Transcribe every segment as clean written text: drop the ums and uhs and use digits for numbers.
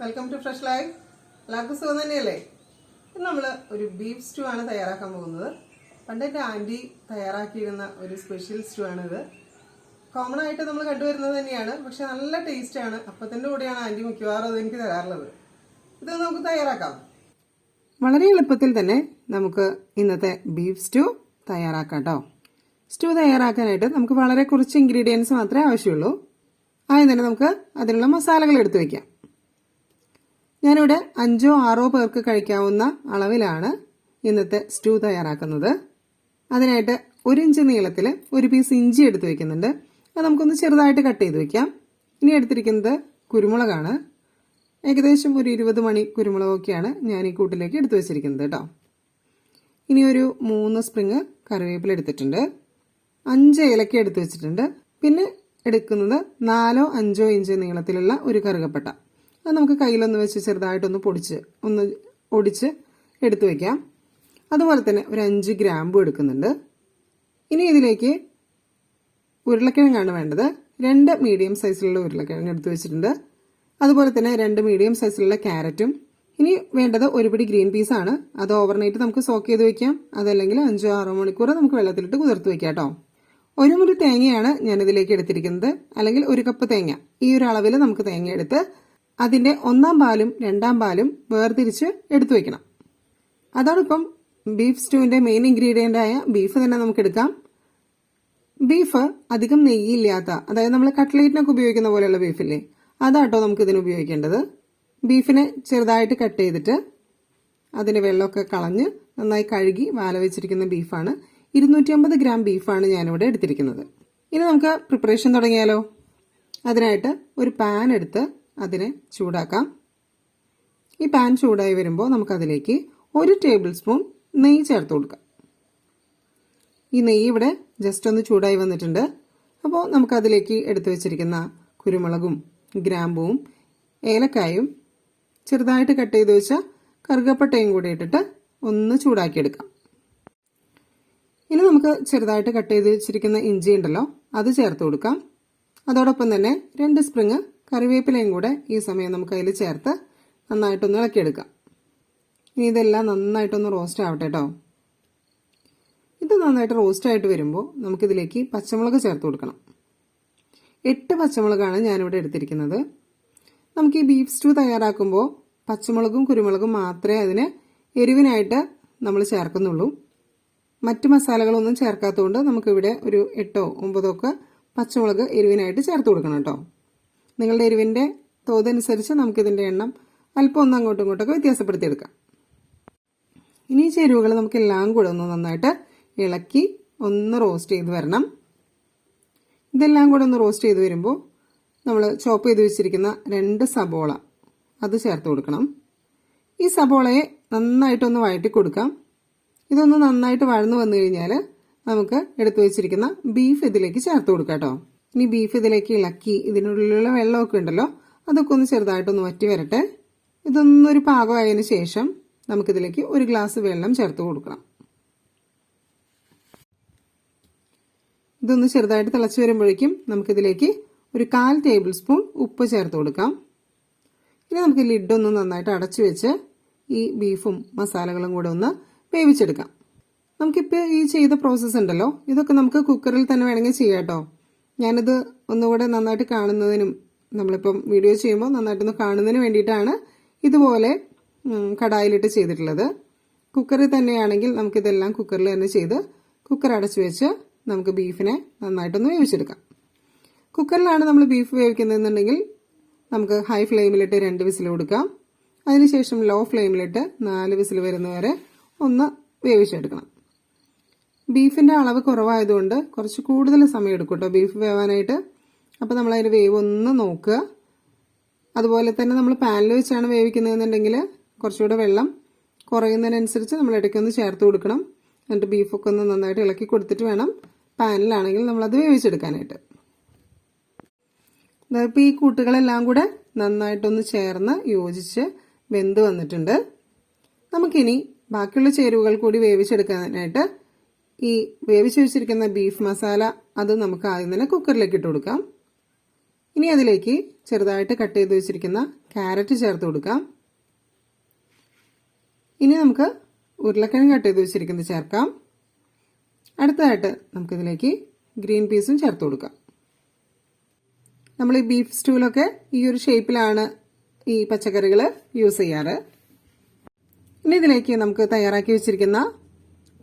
Welcome to fresh life. എല്ലാവർക്കും സുഖം തന്നെയല്ലേ? ഇന്ന് നമ്മൾ ഒരു ബീഫ് സ്റ്റൂ ആണ് തയ്യാറാക്കാൻ പോകുന്നത്. പണ്ട് എൻ്റെ ആൻറ്റി തയ്യാറാക്കിയിരുന്ന ഒരു സ്പെഷ്യൽ സ്റ്റൂ ആണിത്. കോമൺ ആയിട്ട് നമ്മൾ കണ്ടുവരുന്നത് തന്നെയാണ്, പക്ഷെ നല്ല ടേസ്റ്റാണ്. അപ്പത്തിൻ്റെ കൂടെയാണ് ആൻറ്റി മിക്കവാറും അത് എനിക്ക് തരാറുള്ളത്. ഇത് നമുക്ക് തയ്യാറാക്കാം. വളരെ എളുപ്പത്തിൽ തന്നെ നമുക്ക് ഇന്നത്തെ ബീഫ് സ്റ്റൂ തയ്യാറാക്കാം കേട്ടോ. സ്റ്റൂ തയ്യാറാക്കാനായിട്ട് നമുക്ക് വളരെ കുറച്ച് ഇൻഗ്രീഡിയൻസ് മാത്രമേ ആവശ്യമുള്ളൂ. ആദ്യം തന്നെ നമുക്ക് അതിനുള്ള മസാലകൾ എടുത്തു വയ്ക്കാം. ഞാനിവിടെ 5-6 പേർക്ക് കഴിക്കാവുന്ന അളവിലാണ് ഇന്നത്തെ സ്റ്റൂ തയ്യാറാക്കുന്നത്. അതിനായിട്ട് 1 ഇഞ്ച് നീളത്തിൽ ഒരു പീസ് ഇഞ്ചി എടുത്തു വയ്ക്കുന്നുണ്ട്. അത് നമുക്കൊന്ന് ചെറുതായിട്ട് കട്ട് ചെയ്ത് വയ്ക്കാം. ഇനി എടുത്തിരിക്കുന്നത് കുരുമുളകാണ്. ഏകദേശം ഒരു 20 മണി കുരുമുളകൊക്കെയാണ് ഞാൻ ഈ കൂട്ടിലേക്ക് എടുത്തു വെച്ചിരിക്കുന്നത് കേട്ടോ. ഇനി ഒരു 3 സ്പ്രിങ് കറിവേപ്പില എടുത്തിട്ടുണ്ട്. 5 ഏലക്ക എടുത്തു വെച്ചിട്ടുണ്ട്. പിന്നെ എടുക്കുന്നത് 4-5 ഇഞ്ച് നീളത്തിലുള്ള ഒരു കറുകപ്പട്ട. അത് നമുക്ക് കയ്യിലൊന്ന് വെച്ച് ചെറുതായിട്ടൊന്ന് ഒടിച്ച് എടുത്തു വയ്ക്കാം. അതുപോലെ തന്നെ ഒരു 5 ഗ്രാമ്പും എടുക്കുന്നുണ്ട്. ഇനി ഇതിലേക്ക് ഉരുളക്കിഴങ്ങാണ് വേണ്ടത്. 2 മീഡിയം സൈസിലുള്ള ഉരുളക്കിഴങ്ങ് എടുത്തു വെച്ചിട്ടുണ്ട്. അതുപോലെ തന്നെ 2 മീഡിയം സൈസിലുള്ള ക്യാരറ്റും. ഇനി വേണ്ടത് ഒരു പിടി ഗ്രീൻ പീസാണ്. അത് ഓവർനൈറ്റ് നമുക്ക് സോക്ക് ചെയ്ത് വെക്കാം. അതല്ലെങ്കിൽ 5-6 മണിക്കൂർ നമുക്ക് വെള്ളത്തിലിട്ട് കുതിർത്ത് വെക്കാം കേട്ടോ. 1 മുറി തേങ്ങയാണ് ഞാൻ ഇതിലേക്ക് എടുത്തിരിക്കുന്നത്, അല്ലെങ്കിൽ 1 കപ്പ് തേങ്ങ. ഈ ഒരു അളവിൽ നമുക്ക് തേങ്ങ എടുത്ത് അതിന്റെ 1-ാം പാലും 2-ാം പാലും വേർതിരിച്ച് എടുത്തു വെക്കണം. അതോടൊപ്പം ബീഫ് സ്റ്റൂവിന്റെ മെയിൻ ഇൻഗ്രീഡിയന്റ് ആയ ബീഫ് തന്നെ നമുക്ക് എടുക്കാം. ബീഫ് അധികം നെയ്യില്ലാത്ത, അതായത് നമ്മൾ കട്ട്ലേറ്റിനൊക്കെ ഉപയോഗിക്കുന്ന പോലെയുള്ള ബീഫില്ലേ, അതാട്ടോ നമുക്ക് ഇതിന് ഉപയോഗിക്കേണ്ടത്. ബീഫിനെ ചെറുതായിട്ട് കട്ട് ചെയ്തിട്ട് അതിന്റെ വെള്ളമൊക്കെ കളഞ്ഞ് നന്നായി കഴുകി വാല വെച്ചിരിക്കുന്ന ബീഫാണ്. 250 ഗ്രാം ബീഫാണ് ഞാനിവിടെ എടുത്തിരിക്കുന്നത്. ഇനി നമുക്ക് പ്രിപ്പറേഷൻ തുടങ്ങിയാലോ? അതിനായിട്ട് ഒരു പാൻ എടുത്ത് അതിനെ ചൂടാക്കാം. ഈ പാൻ ചൂടായി വരുമ്പോൾ നമുക്കതിലേക്ക് 1 ടേബിൾ സ്പൂൺ നെയ്യ് ചേർത്ത് കൊടുക്കാം. ഈ നെയ്യ് ഇവിടെ ജസ്റ്റ് ഒന്ന് ചൂടായി വന്നിട്ടുണ്ട്. അപ്പോൾ നമുക്കതിലേക്ക് എടുത്തു വെച്ചിരിക്കുന്ന കുരുമുളകും ഗ്രാമ്പുവും ഏലക്കായും ചെറുതായിട്ട് കട്ട് ചെയ്ത് വെച്ച കറുകപ്പട്ടയും കൂടി ഇട്ടിട്ട് ഒന്ന് ചൂടാക്കിയെടുക്കാം. ഇനി നമുക്ക് ചെറുതായിട്ട് കട്ട് ചെയ്ത് വെച്ചിരിക്കുന്ന ഇഞ്ചി ഉണ്ടല്ലോ, അത് ചേർത്ത് കൊടുക്കാം. അതോടൊപ്പം തന്നെ 2 സ്പ്രിങ് കറിവേപ്പിലയും കൂടെ ഈ സമയം നമുക്ക് അതിൽ ചേർത്ത് നന്നായിട്ടൊന്ന് ഇളക്കിയെടുക്കാം. ഇനി ഇതെല്ലാം നന്നായിട്ടൊന്ന് റോസ്റ്റ് ആവട്ടെ കേട്ടോ. ഇത് നന്നായിട്ട് റോസ്റ്റ് ആയിട്ട് വരുമ്പോൾ നമുക്കിതിലേക്ക് പച്ചമുളക് ചേർത്ത് കൊടുക്കണം. 8 പച്ചമുളകാണ് ഞാനിവിടെ എടുത്തിരിക്കുന്നത്. നമുക്ക് ഈ ബീഫ് സ്റ്റൂ തയ്യാറാക്കുമ്പോൾ പച്ചമുളകും കുരുമുളകും മാത്രമേ അതിന് എരിവിനായിട്ട് നമ്മൾ ചേർക്കുന്നുള്ളൂ. മറ്റ് മസാലകളൊന്നും ചേർക്കാത്തതുകൊണ്ട് നമുക്കിവിടെ ഒരു 8-9 ഒക്കെ പച്ചമുളക് എരിവിനായിട്ട് ചേർത്ത് കൊടുക്കണം കേട്ടോ. നിങ്ങളുടെ എരിവിൻ്റെ തോതനുസരിച്ച് നമുക്കിതിൻ്റെ എണ്ണം അല്പം ഒന്ന് അങ്ങോട്ടും ഇങ്ങോട്ടൊക്കെ വ്യത്യാസപ്പെടുത്തിയെടുക്കാം. ഇനി ഈ ചേരുവകൾ നമുക്കെല്ലാം കൂടെ ഒന്ന് നന്നായിട്ട് ഇളക്കി ഒന്ന് റോസ്റ്റ് ചെയ്ത് വരണം. ഇതെല്ലാം കൂടെ ഒന്ന് റോസ്റ്റ് ചെയ്ത് വരുമ്പോൾ നമ്മൾ ചോപ്പ് ചെയ്ത് വെച്ചിരിക്കുന്ന 2 സബോള അത് ചേർത്ത് കൊടുക്കണം. ഈ സബോളയെ നന്നായിട്ടൊന്ന് വഴറ്റി കൊടുക്കാം. ഇതൊന്ന് നന്നായിട്ട് വഴന്നു വന്നു കഴിഞ്ഞാൽ നമുക്ക് എടുത്തു വെച്ചിരിക്കുന്ന ബീഫ് ഇതിലേക്ക് ചേർത്ത് കൊടുക്കാം കേട്ടോ. ഇനി ബീഫ് ഇതിലേക്ക് ഇളക്കി ഇതിനുള്ളിലുള്ള വെള്ളമൊക്കെ ഉണ്ടല്ലോ, അതൊക്കെ ഒന്ന് ചെറുതായിട്ടൊന്ന് വറ്റി വരട്ടെ. ഇതൊന്നൊരു പാകമായതിനു ശേഷം നമുക്കിതിലേക്ക് 1 ഗ്ലാസ് വെള്ളം ചേർത്ത് കൊടുക്കണം. ഇതൊന്ന് ചെറുതായിട്ട് തിളച്ച് വരുമ്പോഴേക്കും നമുക്കിതിലേക്ക് ഒരു 1/4 ടേബിൾ സ്പൂൺ ഉപ്പ് ചേർത്ത് കൊടുക്കാം. ഇനി നമുക്ക് ലിഡൊന്ന് നന്നായിട്ട് അടച്ചു വെച്ച് ഈ ബീഫും മസാലകളും കൂടെ ഒന്ന് വേവിച്ചെടുക്കാം. നമുക്കിപ്പോൾ ഈ ചെയ്ത പ്രോസസ്സ് ഉണ്ടല്ലോ, ഇതൊക്കെ നമുക്ക് കുക്കറിൽ തന്നെ വേണമെങ്കിൽ ചെയ്യാം കേട്ടോ. ഞാനിത് ഒന്നുകൂടെ നന്നായിട്ട് കാണുന്നതിനും നമ്മളിപ്പം വീഡിയോ ചെയ്യുമ്പോൾ നന്നായിട്ടൊന്ന് കാണുന്നതിന് വേണ്ടിയിട്ടാണ് ഇതുപോലെ കടായിലിട്ട് ചെയ്തിട്ടുള്ളത്. കുക്കറിൽ തന്നെയാണെങ്കിൽ നമുക്കിതെല്ലാം കുക്കറിൽ തന്നെ ചെയ്ത് കുക്കർ അടച്ചു വെച്ച് നമുക്ക് ബീഫിനെ നന്നായിട്ടൊന്ന് വേവിച്ചെടുക്കാം. കുക്കറിലാണ് നമ്മൾ ബീഫ് വേവിക്കുന്നതെന്നുണ്ടെങ്കിൽ നമുക്ക് ഹൈ ഫ്ലെയിമിലിട്ട് 2 വിസിൽ കൊടുക്കാം. അതിനുശേഷം ലോ ഫ്ലെയിമിലിട്ട് 4 വിസിൽ വരുന്നവരെ ഒന്ന് വേവിച്ചെടുക്കണം. ബീഫിൻ്റെ അളവ് കുറവായതുകൊണ്ട് കുറച്ച് കൂടുതൽ സമയം എടുക്കും കേട്ടോ ബീഫ് വേവാനായിട്ട്. അപ്പോൾ നമ്മൾ അതിൻ്റെ വേവ് ഒന്ന് നോക്കുക. അതുപോലെ തന്നെ നമ്മൾ പാനിൽ വെച്ചാണ് വേവിക്കുന്നതെന്നുണ്ടെങ്കിൽ കുറച്ചുകൂടെ വെള്ളം കുറയുന്നതിനനുസരിച്ച് നമ്മൾ ഇടയ്ക്കൊന്ന് ചേർത്ത് കൊടുക്കണം. എന്നിട്ട് ബീഫൊക്കെ ഒന്ന് നന്നായിട്ട് ഇളക്കി കൊടുത്തിട്ട് വേണം പാനിലാണെങ്കിൽ നമ്മളത് വേവിച്ചെടുക്കാനായിട്ട്. ഇപ്പോൾ ഈ കൂട്ടുകളെല്ലാം കൂടെ നന്നായിട്ടൊന്ന് ചേർന്ന് യോജിച്ച് വെന്ത് വന്നിട്ടുണ്ട്. നമുക്കിനി ബാക്കിയുള്ള ചേരുവകൾ കൂടി വേവിച്ചെടുക്കാനായിട്ട് ഈ വേവിച്ച് വെച്ചിരിക്കുന്ന ബീഫ് മസാല അത് നമുക്ക് ആദ്യം തന്നെ കുക്കറിലേക്ക് ഇട്ട് കൊടുക്കാം. ഇനി അതിലേക്ക് ചെറുതായിട്ട് കട്ട് ചെയ്ത് വെച്ചിരിക്കുന്ന ക്യാരറ്റ് ചേർത്ത് കൊടുക്കാം. ഇനി നമുക്ക് ഉരുളക്കിഴങ്ങ് കട്ട് ചെയ്ത് വെച്ചിരിക്കുന്നത് ചേർക്കാം. അടുത്തതായിട്ട് നമുക്കിതിലേക്ക് ഗ്രീൻ പീസും ചേർത്ത് കൊടുക്കാം. നമ്മൾ ഈ ബീഫ് സ്റ്റൂവിലൊക്കെ ഈ ഒരു ഷേപ്പിലാണ് ഈ പച്ചക്കറികൾ യൂസ് ചെയ്യാറ്. ഇനി ഇതിലേക്ക് നമുക്ക് തയ്യാറാക്കി വെച്ചിരിക്കുന്ന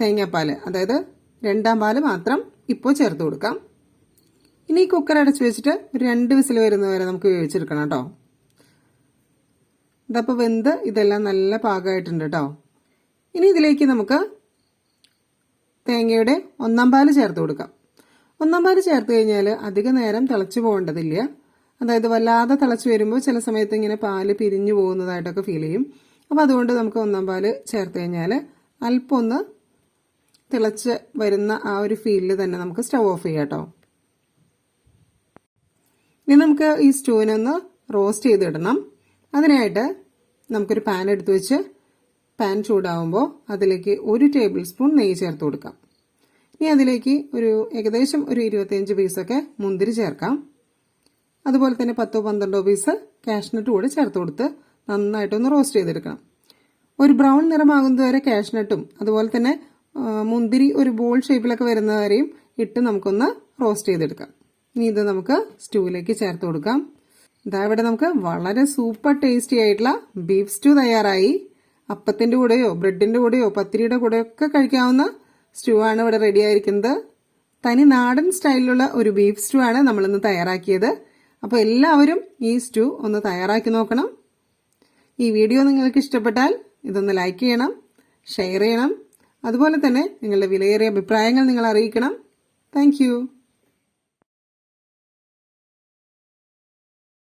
തേങ്ങാപ്പാൽ, അതായത് 2ാം പാല് മാത്രം ഇപ്പോൾ ചേർത്ത് കൊടുക്കാം. ഇനി കുക്കർ അടച്ചു വെച്ചിട്ട് ഒരു 2 വിസിൽ വരുന്നവരെ നമുക്ക് വേവിച്ചെടുക്കണം കേട്ടോ. ഇതപ്പോൾ വെന്ത് ഇതെല്ലാം നല്ല പാകമായിട്ടുണ്ട് കേട്ടോ. ഇനി ഇതിലേക്ക് നമുക്ക് തേങ്ങയുടെ 1ാം പാല് ചേർത്ത് കൊടുക്കാം. 1ാം പാല് ചേർത്ത് കഴിഞ്ഞാൽ അധിക നേരം തിളച്ചു പോകേണ്ടതില്ല. അതായത് വല്ലാതെ തിളച്ച് വരുമ്പോൾ ചില സമയത്ത് ഇങ്ങനെ പാല് പിരിഞ്ഞു പോകുന്നതായിട്ടൊക്കെ ഫീൽ ചെയ്യും. അപ്പോൾ അതുകൊണ്ട് നമുക്ക് 1ാം പാല് ചേർത്ത് കഴിഞ്ഞാൽ അല്പം ഒന്ന് തിളച്ച് വരുന്ന ആ ഒരു ഫീലിൽ തന്നെ നമുക്ക് സ്റ്റവ് ഓഫ് ചെയ്യാം കേട്ടോ. ഇനി നമുക്ക് ഈ സ്റ്റൂവിനൊന്ന് റോസ്റ്റ് ചെയ്തിടണം. അതിനായിട്ട് നമുക്കൊരു പാൻ എടുത്ത് വെച്ച് പാൻ ചൂടാവുമ്പോൾ അതിലേക്ക് 1 ടേബിൾ സ്പൂൺ നെയ്യ് ചേർത്ത് കൊടുക്കാം. ഇനി അതിലേക്ക് ഏകദേശം ഒരു 25 പീസൊക്കെ മുന്തിരി ചേർക്കാം. അതുപോലെ തന്നെ 10-12 പീസ് കാഷ്നട്ട് കൂടെ ചേർത്ത് കൊടുത്ത് നന്നായിട്ടൊന്ന് റോസ്റ്റ് ചെയ്തെടുക്കണം. ഒരു ബ്രൗൺ നിറമാകുന്നതുവരെ കാഷ്നട്ടും അതുപോലെ തന്നെ മുന്തിരി ഒരു ബോൾ ഷേപ്പിലൊക്കെ വരുന്നവരെയും ഇട്ട് നമുക്കൊന്ന് റോസ്റ്റ് ചെയ്തെടുക്കാം. ഇനി ഇത് നമുക്ക് സ്റ്റൂവിലേക്ക് ചേർത്ത് കൊടുക്കാം. ഇതാ ഇവിടെ നമുക്ക് വളരെ സൂപ്പർ ടേസ്റ്റി ആയിട്ടുള്ള ബീഫ് സ്റ്റൂ തയ്യാറായി. അപ്പത്തിൻ്റെ കൂടെയോ ബ്രെഡിൻ്റെ കൂടെയോ പത്തിരിയുടെ കൂടെയോ ഒക്കെ കഴിക്കാവുന്ന സ്റ്റൂ ആണ് ഇവിടെ റെഡി ആയിരിക്കുന്നത്. തനി നാടൻ സ്റ്റൈലിലുള്ള ഒരു ബീഫ് സ്റ്റൂ ആണ് നമ്മളിന്ന് തയ്യാറാക്കിയത്. അപ്പോൾ എല്ലാവരും ഈ സ്റ്റൂ ഒന്ന് തയ്യാറാക്കി നോക്കണം. ഈ വീഡിയോ നിങ്ങൾക്ക് ഇഷ്ടപ്പെട്ടാൽ ഇതൊന്ന് ലൈക്ക് ചെയ്യണം, ഷെയർ ചെയ്യണം. അതുപോലെ തന്നെ നിങ്ങളുടെ വിലയേറിയ അഭിപ്രായങ്ങൾ നിങ്ങൾ അറിയിക്കണം. താങ്ക്